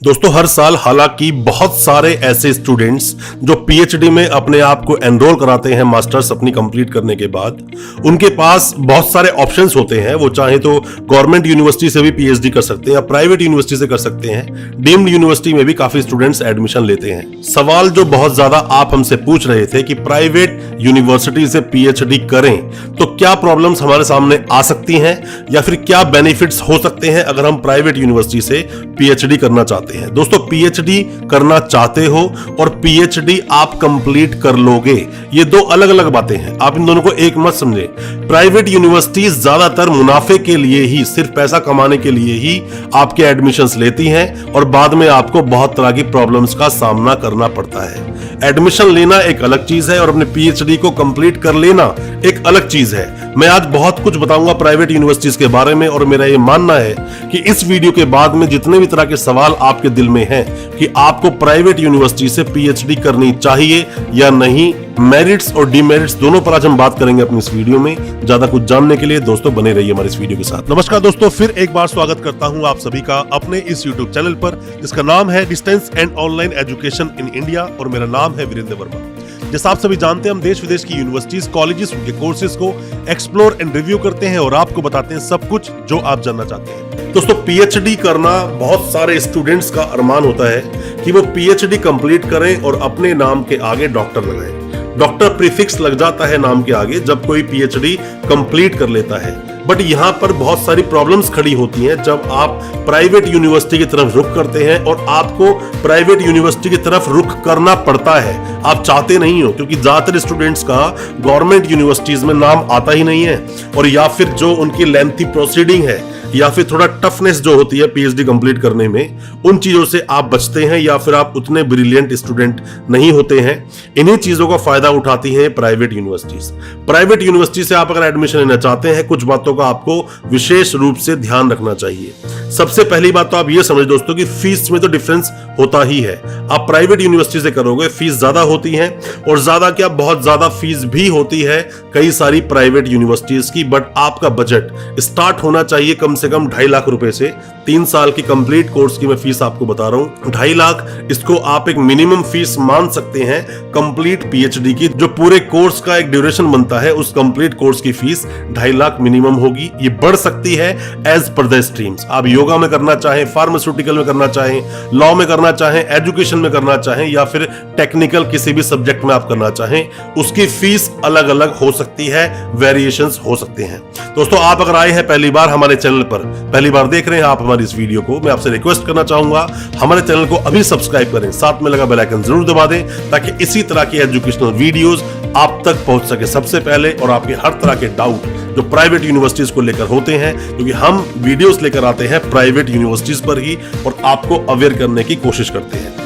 दोस्तों हर साल हालांकि बहुत सारे ऐसे स्टूडेंट्स जो पीएचडी में अपने आप को एनरोल कराते हैं मास्टर्स अपनी कंप्लीट करने के बाद, उनके पास बहुत सारे ऑप्शंस होते हैं। वो चाहे तो गवर्नमेंट यूनिवर्सिटी से भी पीएचडी कर सकते हैं या प्राइवेट यूनिवर्सिटी से कर सकते हैं। डीम्ड यूनिवर्सिटी में भी काफी स्टूडेंट्स एडमिशन लेते हैं। सवाल जो बहुत ज्यादा आप हमसे पूछ रहे थे कि प्राइवेट यूनिवर्सिटी से पीएचडी करें तो क्या प्रॉब्लम्स हमारे सामने आ सकती हैं या फिर क्या बेनिफिट्स हो सकते हैं अगर हम प्राइवेट यूनिवर्सिटी से पीएचडी करना चाहते हैं। दोस्तों पीएचडी करना चाहते हो और पीएचडी आप कंप्लीट कर लोगे, ये दो अलग अलग बातें हैं। आप इन दोनों को एक मत समझे। प्राइवेट यूनिवर्सिटी ज्यादातर मुनाफे के लिए ही, सिर्फ पैसा कमाने के लिए ही आपके एडमिशंस लेती हैं और बाद में आपको बहुत तरह की प्रॉब्लम्स का सामना करना पड़ता है। एडमिशन लेना एक अलग चीज है और अपने पीएचडी को कंप्लीट कर लेना एक अलग चीज है। मैं आज बहुत कुछ बताऊंगा प्राइवेट यूनिवर्सिटीज के बारे में और मेरा ये मानना है कि इस वीडियो के बाद में जितने भी तरह के सवाल आपके दिल में हैं कि आपको प्राइवेट यूनिवर्सिटी से पीएचडी करनी चाहिए या नहीं, मेरिट्स और डिमेरिट्स दोनों पर आज हम बात करेंगे अपनी इस वीडियो में। ज्यादा कुछ जानने के लिए दोस्तों बने रहिए हमारे इस वीडियो के साथ। नमस्कार दोस्तों, फिर एक बार स्वागत करता हूं आप सभी का अपने इस यूट्यूब चैनल पर जिसका नाम है distance and online education in India और मेरा नाम है वीरेंद्र वर्मा। जैसा आप सभी जानते हैं, हम देश विदेश की यूनिवर्सिटीज, कॉलेजेस, उनके कोर्सेज को एक्सप्लोर एंड रिव्यू करते हैं और आपको बताते हैं सब कुछ जो आप जानना चाहते हैं। दोस्तों पीएचडी करना बहुत सारे स्टूडेंट्स का अरमान होता है कि वो पीएचडी कंप्लीट करें और अपने नाम के आगे डॉक्टर लगाएं। डॉक्टर प्रीफिक्स लग जाता है नाम के आगे जब कोई पीएचडी कंप्लीट कर लेता है। बट यहां पर बहुत सारी प्रॉब्लम्स खड़ी होती हैं जब आप प्राइवेट यूनिवर्सिटी की तरफ रुख करते हैं और आपको प्राइवेट यूनिवर्सिटी की तरफ रुख करना पड़ता है। आप चाहते नहीं हो, क्योंकि ज्यादातर स्टूडेंट्स का गवर्नमेंट यूनिवर्सिटीज में नाम आता ही नहीं है और या फिर जो उनकी लेंथी प्रोसीडिंग है या फिर थोड़ा टफनेस जो होती है पीएचडी कंप्लीट करने में, उन चीजों से आप बचते हैं या फिर आप उतने ब्रिलियंट स्टूडेंट नहीं होते हैं। इन्हीं चीजों का फायदा उठाती हैं प्राइवेट यूनिवर्सिटीज। प्राइवेट यूनिवर्सिटी से आप अगर एडमिशन लेना चाहते हैं, कुछ बातों का आपको विशेष रूप से ध्यान रखना चाहिए। सबसे पहली बात तो आप ये समझ दोस्तों कि फीस में तो डिफरेंस होता ही है। आप प्राइवेट यूनिवर्सिटी से करोगे फीस ज्यादा होती है और ज्यादा क्या, बहुत ज्यादा फीस भी होती है कई सारी प्राइवेट यूनिवर्सिटीज की। बट आपका बजट स्टार्ट होना चाहिए कम से कम 2.5 लाख रुपए से। 3 साल की कंप्लीट कोर्स की मैं फीस आपको बता रहा हूं, 2.5 लाख। इसको आप एक मिनिमम फीस मान सकते हैं कंप्लीट पीएचडी की। जो पूरे कोर्स का एक ड्यूरेशन बनता है, उस कंप्लीट कोर्स की फीस 2.5 लाख मिनिमम होगी। ये बढ़ सकती है एज पर द स्ट्रीम्स। आप योगा में करना चाहें, फार्मास्यूटिकल में करना चाहें, लॉ में करना चाहें, एजुकेशन में करना चाहें या फिर टेक्निकल किसी भी सब्जेक्ट में आप करना चाहें, उसकी फीस अलग अलग हो सकती है, वेरिएशंस हो सकते हैं। दोस्तों आप अगर आए हैं पहली बार हमारे चैनल पर, पहली बार देख रहे हैं आप हमारी इस वीडियो को, मैं आपसे रिक्वेस्ट करना चाहूंगा हमारे चैनल को अभी सब्सक्राइब करें, साथ में लगा बेल आइकन जरूर दबा दें ताकि इसी तरह की एजुकेशनल वीडियोस आप तक पहुंच सके सबसे पहले और आपके हर तरह के डाउट जो प्राइवेट यूनिवर्सिटीज को लेकर होते हैं, क्योंकि हम वीडियोस लेकर आते हैं प्राइवेट यूनिवर्सिटीज पर ही और आपको अवेयर करने की कोशिश करते हैं।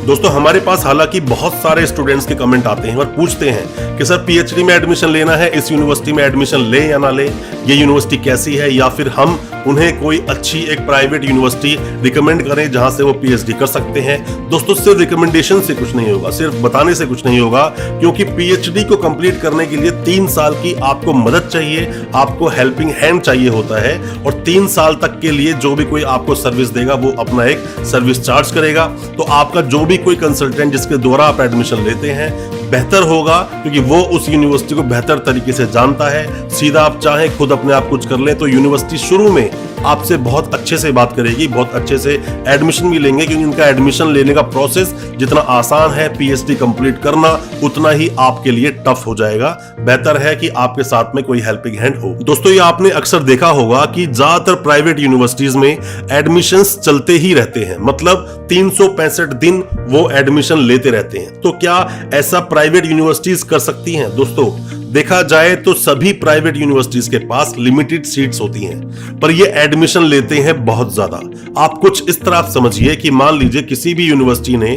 दोस्तों हमारे पास हालांकि बहुत सारे स्टूडेंट्स के कमेंट आते हैं और पूछते हैं कि सर पीएचडी में एडमिशन लेना है, इस यूनिवर्सिटी में एडमिशन ले या ना ले, ये यूनिवर्सिटी कैसी है, या फिर हम उन्हें कोई अच्छी एक प्राइवेट यूनिवर्सिटी रिकमेंड करें जहां से वो पीएचडी कर सकते हैं। दोस्तों सिर्फ रिकमेंडेशन से कुछ नहीं होगा, सिर्फ बताने से कुछ नहीं होगा, क्योंकि पीएचडी को कंप्लीट करने के लिए 3 साल की आपको मदद चाहिए, आपको हेल्पिंग हैंड चाहिए होता है और 3 साल तक के लिए जो भी कोई आपको सर्विस देगा वो अपना एक सर्विस चार्ज करेगा। तो आपका जो भी कोई कंसल्टेंट जिसके द्वारा आप एडमिशन लेते हैं बेहतर होगा, क्योंकि वो उस यूनिवर्सिटी को बेहतर तरीके से जानता है। सीधा आप चाहें खुद अपने आप कुछ कर लें तो यूनिवर्सिटी शुरू में आपसे बहुत अच्छे से बात करेगी, बहुत अच्छे से एडमिशन भी लेंगे, क्योंकि उनका एडमिशन लेने का प्रोसेस जितना आसान है पीएचडी कंप्लीट करना उतना ही आपके लिए टफ हो जाएगा। बेहतर है कि आपके साथ में कोई हेल्पिंग हैंड हो। दोस्तों ये आपने अक्सर देखा होगा कि ज्यादातर प्राइवेट यूनिवर्सिटीज में एडमिशंस चलते ही रहते हैं, मतलब 365 दिन वो एडमिशन लेते रहते हैं। तो क्या ऐसा प्राइवेट यूनिवर्सिटीज कर सकती हैं? दोस्तों देखा जाए तो सभी प्राइवेट यूनिवर्सिटीज के पास लिमिटेड सीट्स होती हैं, पर ये एडमिशन लेते हैं बहुत ज्यादा। आप कुछ इस तरह समझिए कि मान लीजिए किसी भी यूनिवर्सिटी ने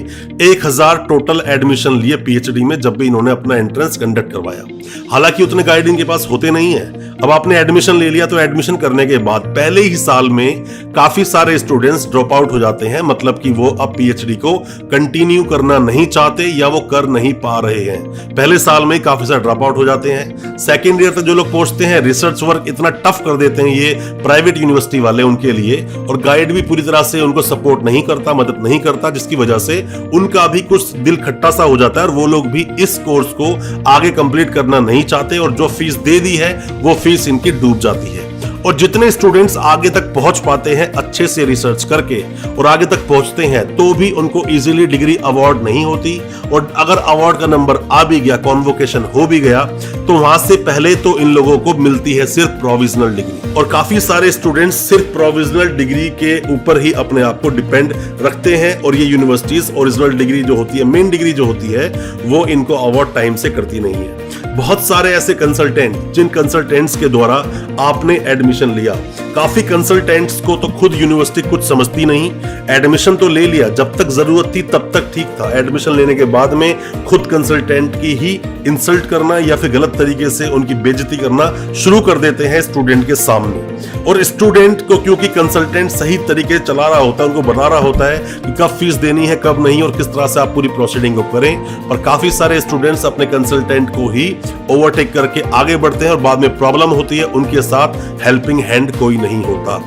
1000 टोटल एडमिशन लिए पीएचडी में जब भी इन्होंने अपना एंट्रेंस कंडक्ट करवाया। हालांकि उतने गाइड इनके पास होते नहीं है। अब आपने एडमिशन ले लिया तो एडमिशन करने के बाद पहले ही साल में काफी सारे स्टूडेंट्स ड्रॉप आउट हो जाते हैं, मतलब कि वो अब पीएचडी को कंटिन्यू करना नहीं चाहते या वो कर नहीं पा रहे हैं। पहले साल में काफी सारे ड्रॉप आउट हो जाते जाते हैं। सेकेंड ईयर तक जो लोग पहुंचते हैं, रिसर्च वर्क इतना टफ कर देते हैं ये प्राइवेट यूनिवर्सिटी वाले उनके लिए, और गाइड भी पूरी तरह से उनको सपोर्ट नहीं करता, मदद नहीं करता, जिसकी वजह से उनका भी कुछ दिल खट्टा सा हो जाता है और वो लोग भी इस कोर्स को आगे कंप्लीट करना नहीं चाहते, और जो फीस दे दी है वो फीस इनकी डूब जाती है। और जितने स्टूडेंट्स आगे तक पहुंच पाते हैं अच्छे से रिसर्च करके और आगे तक पहुंचते हैं, तो भी उनको इजीली डिग्री अवार्ड नहीं होती, और अगर अवार्ड का नंबर आ भी गया, कॉन्वोकेशन हो भी गया, तो वहां से पहले तो इन लोगों को मिलती है सिर्फ प्रोविजनल डिग्री। और काफी सारे स्टूडेंट्स सिर्फ प्रोविजनल डिग्री के ऊपर ही अपने आप को डिपेंड रखते हैं, और ये यूनिवर्सिटीज ओरिजिनल डिग्री जो होती है, मेन डिग्री जो होती है, वो इनको अवार्ड टाइम से करती नहीं है। बहुत सारे ऐसे कंसल्टेंट, जिन कंसल्टेंट्स के द्वारा आपने एडमिशन लिया, काफी कंसल्टेंट्स को तो खुद यूनिवर्सिटी कुछ समझती नहीं, एडमिशन तो ले लिया, जब तक जरूरत थी तब तक ठीक था, एडमिशन लेने के बाद में खुद कंसल्टेंट की ही इंसल्ट करना या फिर गलत तरीके से उनकी बेइज्जती करना शुरू कर देते हैं स्टूडेंट के सामने। और स्टूडेंट को क्योंकि कंसल्टेंट सही तरीके से चला रहा होता है, उनको बता रहा होता है कि कब फीस देनी है, कब नहीं, और किस तरह से आप पूरी प्रोसीडिंग को करें, और काफी सारे स्टूडेंट्स अपने कंसल्टेंट को ही ओवरटेक करके आगे बढ़ते हैं और बाद में प्रॉब्लम होती है, उनके साथ हेल्पिंग हैंड कोई नहीं होता।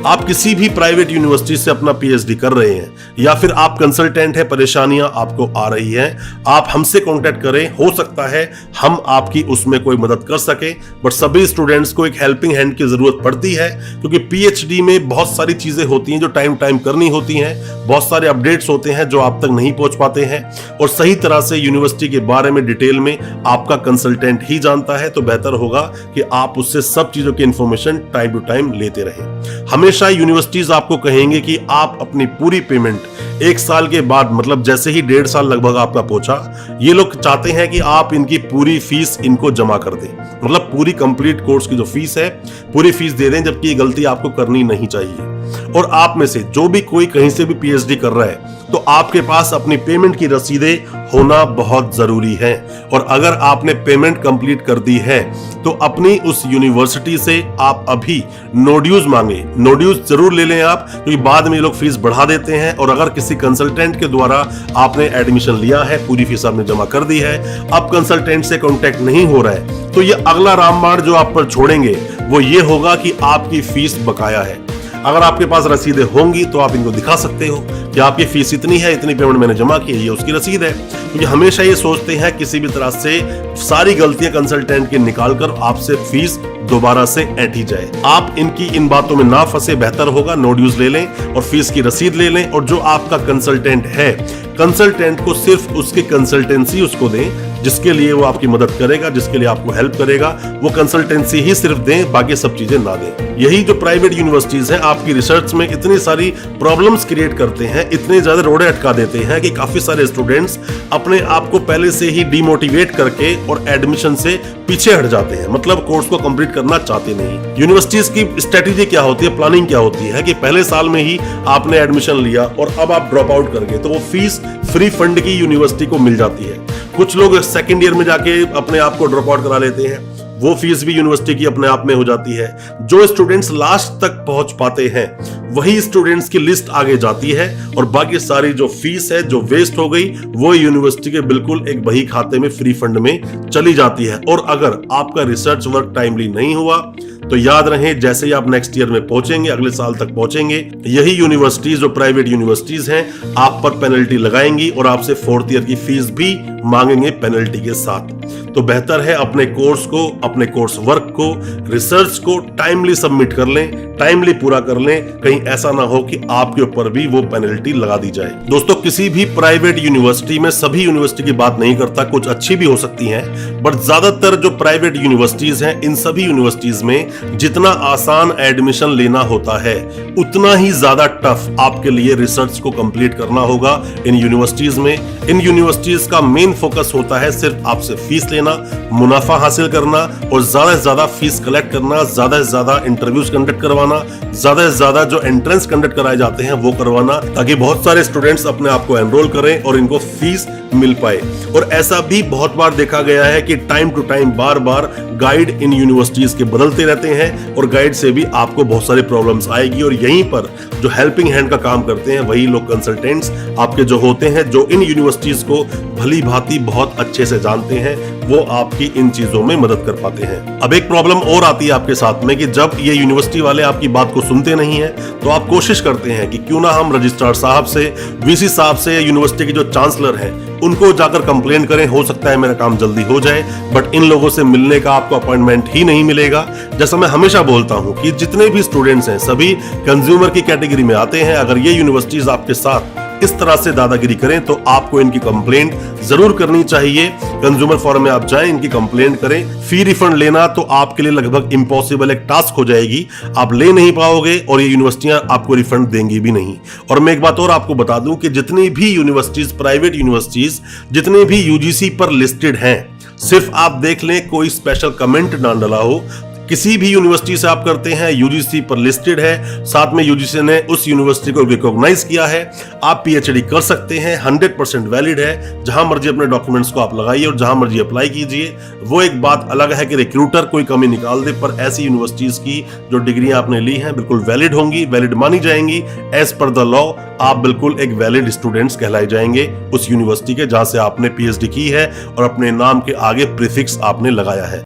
आप किसी भी प्राइवेट यूनिवर्सिटी से अपना पीएचडी कर रहे हैं, या फिर आप कंसल्टेंट है, परेशानियां आपको आ रही हैं, आप हमसे कांटेक्ट करें, हो सकता है हम आपकी उसमें कोई मदद कर सके। बट सभी स्टूडेंट्स को एक हेल्पिंग हैंड की जरूरत पड़ती है, क्योंकि पीएचडी में बहुत सारी चीजें होती हैं जो टाइम टाइम करनी होती हैं, बहुत सारे अपडेट्स होते हैं जो आप तक नहीं पहुंच पाते हैं, और सही तरह से यूनिवर्सिटी के बारे में डिटेल में आपका कंसल्टेंट ही जानता है। तो बेहतर होगा कि आप उससे सब चीजों की इंफॉर्मेशन टाइम टू टाइम लेते रहें। हमेशा यूनिवर्सिटीज आपको कहेंगे कि आप अपनी पूरी पेमेंट 1 साल के बाद, मतलब जैसे ही 1.5 साल लगभग आपका पहुंचा, ये लोग चाहते हैं कि आप इनकी पूरी फीस इनको जमा कर दें, मतलब पूरी कंप्लीट कोर्स की जो फीस है पूरी फीस दे दें, जबकि ये गलती आपको करनी नहीं चाहिए। और आप में से जो भी कोई कहीं से भी पीएचडी कर रहा है, तो आपके पास अपनी पेमेंट की रसीदें होना बहुत जरूरी है। और अगर आपने पेमेंट कंप्लीट कर दी है, तो अपनी उस यूनिवर्सिटी से आप अभी नो ड्यूज मांगे, नो ड्यूज जरूर ले लें आप, क्योंकि बाद में ये लोग फीस बढ़ा देते हैं। और अगर किसी कंसल्टेंट के द्वारा आपने एडमिशन लिया है, पूरी फीस आपने जमा कर दी है, अब कंसल्टेंट से कांटेक्ट नहीं हो रहा है, तो ये अगला रामबाण जो आप पर छोड़ेंगे वो ये होगा कि आपकी फीस बकाया है। अगर आपके पास रसीदें होंगी तो आप इनको दिखा सकते हो कि आपकी फीस इतनी है, इतनी पेमेंट मैंने जमा की है, ये उसकी रसीद है। क्योंकि हमेशा ये सोचते हैं किसी भी तरह से सारी गलतियां कंसल्टेंट की निकालकर आपसे फीस दोबारा से ऐंठी जाए। आप इनकी इन बातों में ना फंसे, बेहतर होगा नो ड्यूज ले लें और फीस की रसीद ले लें, और जो आपका कंसल्टेंट है, कंसल्टेंट को सिर्फ उसकी कंसल्टेंसी उसको दें जिसके लिए वो आपकी मदद करेगा, जिसके लिए आपको हेल्प करेगा, वो कंसल्टेंसी ही सिर्फ दें, बाकी सब चीजें ना दें। यही जो प्राइवेट यूनिवर्सिटीज हैं आपकी रिसर्च में इतनी सारी प्रॉब्लम्स क्रिएट करते हैं, इतने ज्यादा रोड़े अटका देते हैं कि काफी सारे स्टूडेंट्स अपने आप को पहले से ही डिमोटिवेट करके और एडमिशन से पीछे हट जाते हैं, मतलब कोर्स को कंप्लीट करना चाहते नहीं। यूनिवर्सिटीज की स्ट्रेटेजी क्या होती है, प्लानिंग क्या होती है कि पहले साल में ही आपने एडमिशन लिया और अब आप ड्रॉप आउट कर गए, तो वो फीस फ्री फंड की यूनिवर्सिटी को मिल जाती है। कुछ लोग सेकेंड ईयर में जाके अपने आप को ड्रॉप आउट करा लेते हैं, वो फीस भी यूनिवर्सिटी की अपने आप में हो जाती है। जो स्टूडेंट्स लास्ट तक पहुंच पाते हैं वही स्टूडेंट्स की लिस्ट आगे जाती है, और बाकी सारी जो फीस है जो वेस्ट हो गई वो यूनिवर्सिटी के बिल्कुल एक बही खाते में फ्री फंड में चली जाती है। और अगर आपका रिसर्च वर्क टाइमली नहीं हुआ तो याद रहे, जैसे ही आप नेक्स्ट ईयर में पहुंचेंगे, अगले साल तक पहुंचेंगे, यही यूनिवर्सिटीज जो प्राइवेट यूनिवर्सिटीज हैं आप पर पेनल्टी लगाएंगी और आपसे 4th ईयर की फीस भी मांगेंगे पेनल्टी के साथ। तो बेहतर है अपने कोर्स को, अपने कोर्स वर्क को, रिसर्च को टाइमली सबमिट कर लें, टाइमली पूरा कर लें, कहीं ऐसा ना हो कि आपके ऊपर भी वो पेनल्टी लगा दी जाए। दोस्तों, किसी भी प्राइवेट यूनिवर्सिटी में, सभी यूनिवर्सिटी की बात नहीं करता, कुछ अच्छी भी हो सकती हैं, बट ज्यादातर जो प्राइवेट यूनिवर्सिटीज हैं, इन सभी यूनिवर्सिटीज में जितना आसान एडमिशन लेना होता है उतना ही ज्यादा टफ आपके लिए रिसर्च को कंप्लीट करना होगा इन यूनिवर्सिटीज में। इन यूनिवर्सिटीज का मेन फोकस होता है सिर्फ आपसे फीस लेना, मुनाफा हासिल करना और ज्यादा से ज्यादा फीस कलेक्ट करना, ज्यादा से ज्यादा इंटरव्यूज कंडक्ट करवाना, ज्यादा से ज्यादा जो एंट्रेंस कंडक्ट कराए जाते हैं वो करवाना, ताकि बहुत सारे स्टूडेंट्स अपने आप को एनरोल करें और इनको फीस मिल पाए। और ऐसा भी बहुत बार देखा गया है कि टाइम टू टाइम बार बार गाइड इन यूनिवर्सिटीज के बदलते रहते हैं और गाइड से भी आपको बहुत सारी प्रॉब्लम्स आएगी। और यहीं पर जो हेल्पिंग हैंड का काम करते हैं वही लोग कंसल्टेंट्स आपके जो होते हैं, जो इन यूनिवर्सिटीज को भली भांति बहुत अच्छे से जानते हैं, वो आपकी इन चीजों में मदद कर पाते हैं। अब एक प्रॉब्लम और आती है आपके साथ में कि जब ये यूनिवर्सिटी वाले आपकी बात को सुनते नहीं है तो आप कोशिश करते हैं कि क्यों ना हम रजिस्ट्रार साहब से, वीसी साहब से, यूनिवर्सिटी के जो चांसलर हैं उनको जाकर कंप्लेंट करें, हो सकता है मेरा काम जल्दी हो जाए। बट इन लोगों से मिलने का आपको अपॉइंटमेंट ही नहीं मिलेगा। जैसा मैं हमेशा बोलता हूं कि जितने भी स्टूडेंट्स हैं सभी कंज्यूमर की कैटेगरी में आते हैं। अगर ये यूनिवर्सिटीज आपके साथ इस तरह से दादागिरी करें तो आपको इनकी कंप्लेंट जरूर करनी चाहिए। कंज्यूमर फोरम में आप जाएं, इनकी कंप्लेंट करें। फी रिफंड लेना तो आपके लिए लगभग इम्पॉसिबल एक टास्क हो जाएगी, आप ले नहीं पाओगे और ये यूनिवर्सिटियां आपको रिफंड देंगी भी नहीं। और मैं एक बात और आपको बता दूं कि जितनी भी यूनिवर्सिटीज, प्राइवेट यूनिवर्सिटीज जितने भी यूजीसी पर लिस्टेड हैं, सिर्फ आप देख लें कोई स्पेशल कमेंट ना डाला हो। किसी भी यूनिवर्सिटी से आप करते हैं, यूजीसी पर लिस्टेड है, साथ में यूजीसी ने उस यूनिवर्सिटी को रिकॉग्नाइज किया है, आप पीएचडी कर सकते हैं, 100% वैलिड है। जहां मर्जी अपने डॉक्यूमेंट्स को आप लगाइए और जहां मर्जी अप्लाई कीजिए। वो एक बात अलग है कि रिक्रूटर कोई कमी निकाल दे, पर ऐसी यूनिवर्सिटीज की जो डिग्रियां आपने ली हैं बिल्कुल वैलिड होंगी, वैलिड मानी जाएंगी। एज पर द लॉ आप बिल्कुल एक वैलिड स्टूडेंट्स कहलाए जाएंगे उस यूनिवर्सिटी के जहां से आपने पीएचडी की है और अपने नाम के आगे प्रीफिक्स आपने लगाया है।